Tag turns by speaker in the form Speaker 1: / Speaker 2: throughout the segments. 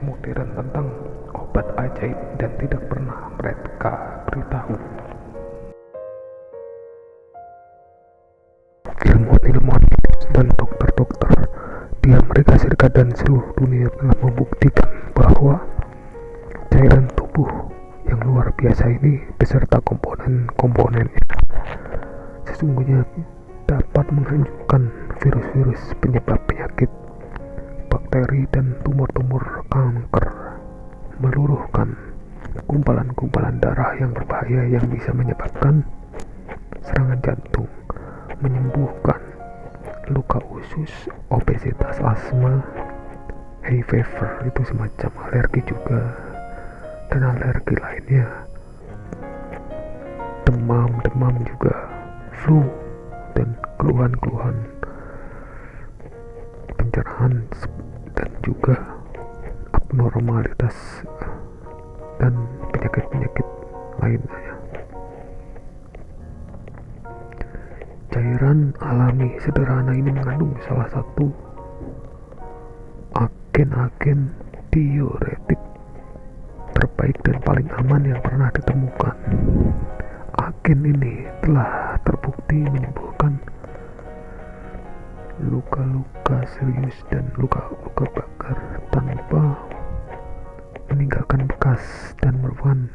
Speaker 1: modern tentang obat ajaib dan tidak pernah mereka beritahu. Ilmuwan-ilmuwan dan dokter-dokter di Amerika Serikat dan seluruh dunia telah membuktikan bahwa cairan tubuh yang luar biasa ini beserta komponen-komponennya sesungguhnya dapat menghancurkan virus-virus penyebab penyakit, bakteri dan tumor-tumor kanker, meluruhkan gumpalan-gumpalan darah yang berbahaya yang bisa menyebabkan serangan jantung, menyembuhkan luka usus, obesitas, asma, hay fever itu semacam alergi juga, dan alergi lainnya, demam juga, flu dan keluhan-keluhan pencerahan dan juga abnormalitas dan penyakit-penyakit lainnya. Cairan alami sederhana ini mengandung salah satu agen-agen diuretik terbaik dan paling aman yang pernah ditemukan. Agen ini telah terbukti menyembuhkan luka-luka serius dan luka-luka bakar tanpa meninggalkan bekas dan merupakan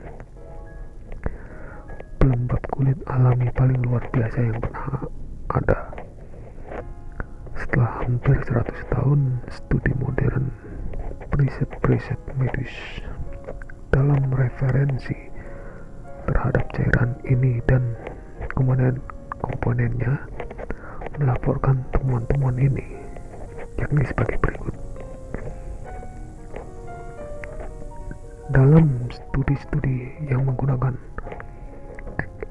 Speaker 1: pelembab kulit alami paling luar biasa yang pernah ada. Setelah hampir 100 tahun studi modern, preset medis dalam referensi terhadap cairan ini dan komponennya melaporkan temuan-temuan ini, yakni sebagai berikut. Dalam studi-studi yang menggunakan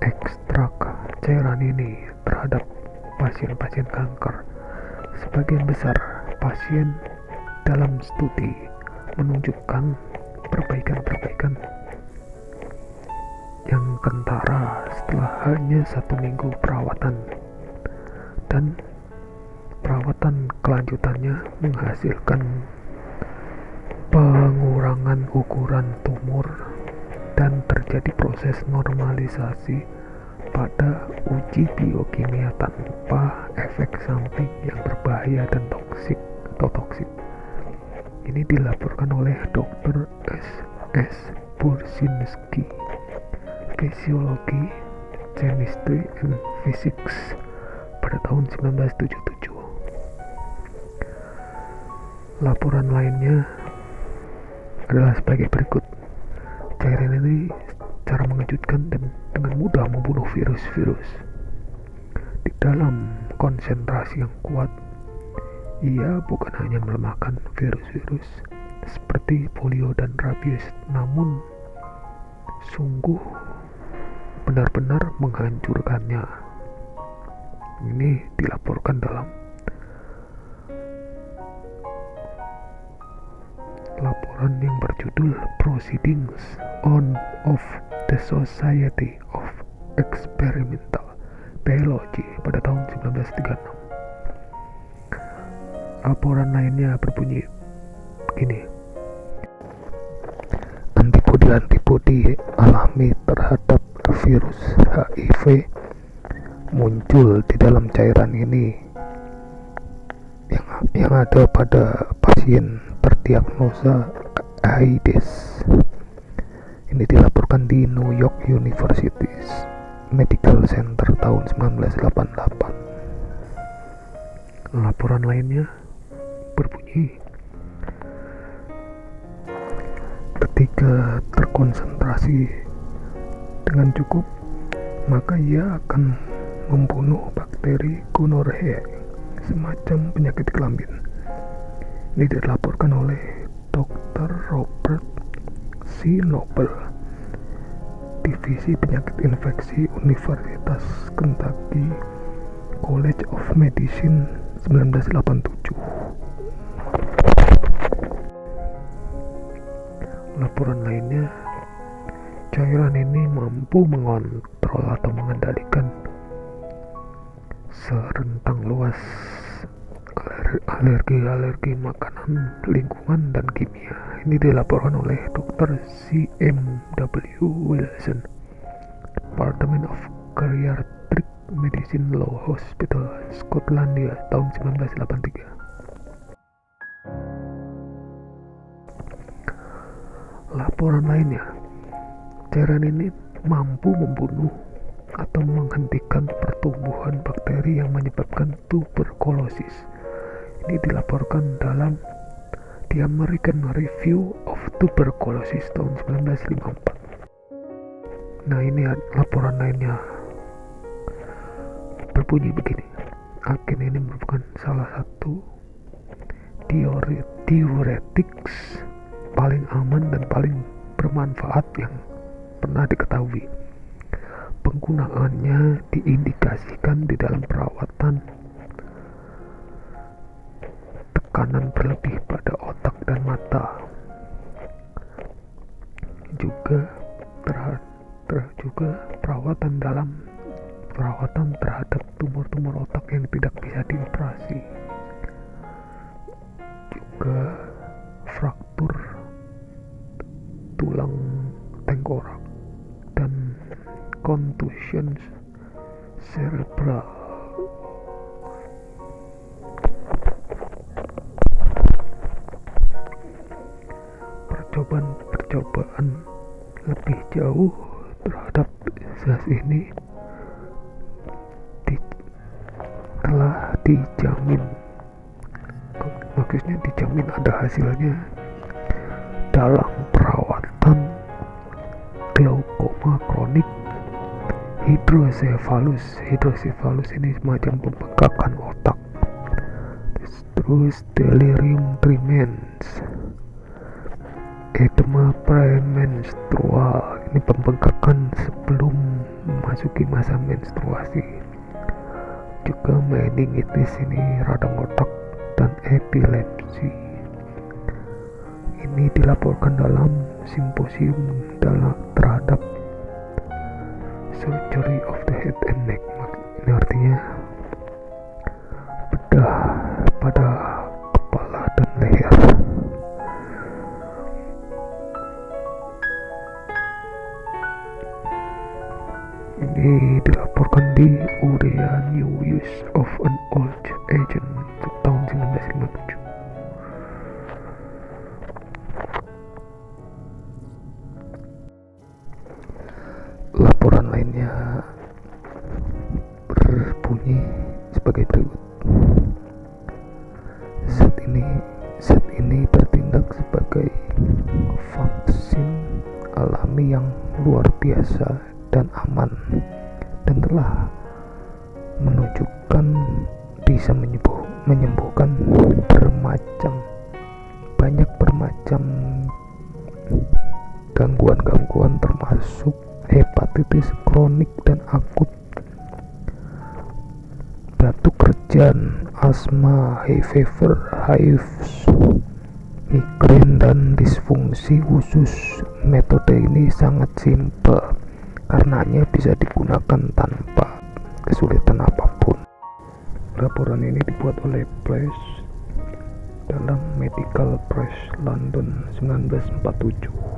Speaker 1: ekstrak cairan ini terhadap pasien-pasien kanker, sebagian besar pasien dalam studi menunjukkan perbaikan yang kentara setelah hanya 1 minggu perawatan, dan perawatan kelanjutannya menghasilkan pengurangan ukuran tumor dan terjadi proses normalisasi pada uji biokimia tanpa efek samping yang berbahaya dan toksik. Ini dilaporkan oleh Dr. S. Bursinski, Physiology, Chemistry and Physics pada tahun 1977. Laporan lainnya adalah sebagai berikut. Cairan ini secara mengejutkan dan dengan mudah membunuh virus-virus. Di dalam konsentrasi yang kuat, ia bukan hanya melemahkan virus-virus seperti polio dan rabies, namun sungguh benar-benar menghancurkannya. Ini dilaporkan dalam laporan yang berjudul Proceedings of the Society of Experimental Biology pada tahun 1936. Laporan lainnya berbunyi begini: antibodi alami terhadap virus HIV muncul di dalam cairan ini yang ada pada pasien terdiagnosa AIDS. Ini dilaporkan di New York University Medical Center tahun 1988. Laporan lainnya berbunyi: ketika terkonsentrasi dengan cukup, maka ia akan membunuh bakteri gonorrhea, semacam penyakit kelamin. Ini dilaporkan oleh Dr. Robert C. Noble, Divisi Penyakit Infeksi Universitas Kentucky College of Medicine 1987. Laporan lainnya, cairan ini mampu mengontrol atau mengendalikan serentang luas alergi makanan, lingkungan, dan kimia. Ini dilaporkan oleh Dr. CMW Wilson, Department of Geriatric Medicine Law Hospital, Skotlandia, tahun 1983. Laporan lainnya, cairan ini mampu membunuh atau menghentikan pertumbuhan bakteri yang menyebabkan tuberkulosis. Ini dilaporkan dalam The American Review of Tuberculosis tahun 1954. Nah, ini laporan lainnya berbunyi begini. Agen ini merupakan salah satu diuretics paling aman dan paling bermanfaat yang pernah diketahui. Penggunaannya diindikasikan di dalam perawatan tekanan berlebih pada otak dan mata, juga perawatan terhadap tumor-tumor otak yang tidak bisa dioperasi, juga fraktur tulang tengkorak dan contusions cerebral. Percobaan lebih jauh terhadap zat ini telah dijamin, maksudnya dijamin ada hasilnya dalam perawatan glaukoma kronik hidrosefalus. Hidrosefalus ini semacam pembengkakan otak. Terus delirium tremens, edema premenstrual, ini pembengkakan sebelum memasuki masa menstruasi. Juga meningitis, ini radang otak, dan epilepsi. Ini dilaporkan dalam simposium terhadap surgery of the head and neck. Ini artinya bedah pada kepala dan leher. Ini dilaporkan di Urea New Use of an Old Agent tahun 1957. Laporan lainnya berbunyi sebagai berikut. Zat ini bertindak sebagai vaksin alami yang luar biasa dan aman, dan telah menunjukkan bisa menyembuhkan banyak gangguan termasuk hepatitis kronik dan akut, batuk kerjan, asma, high fever, hives, migrain, dan disfungsi usus. Metode ini sangat simpel karenanya bisa digunakan tanpa kesulitan apapun. Laporan ini dibuat oleh Price dalam Medical Press London 1947.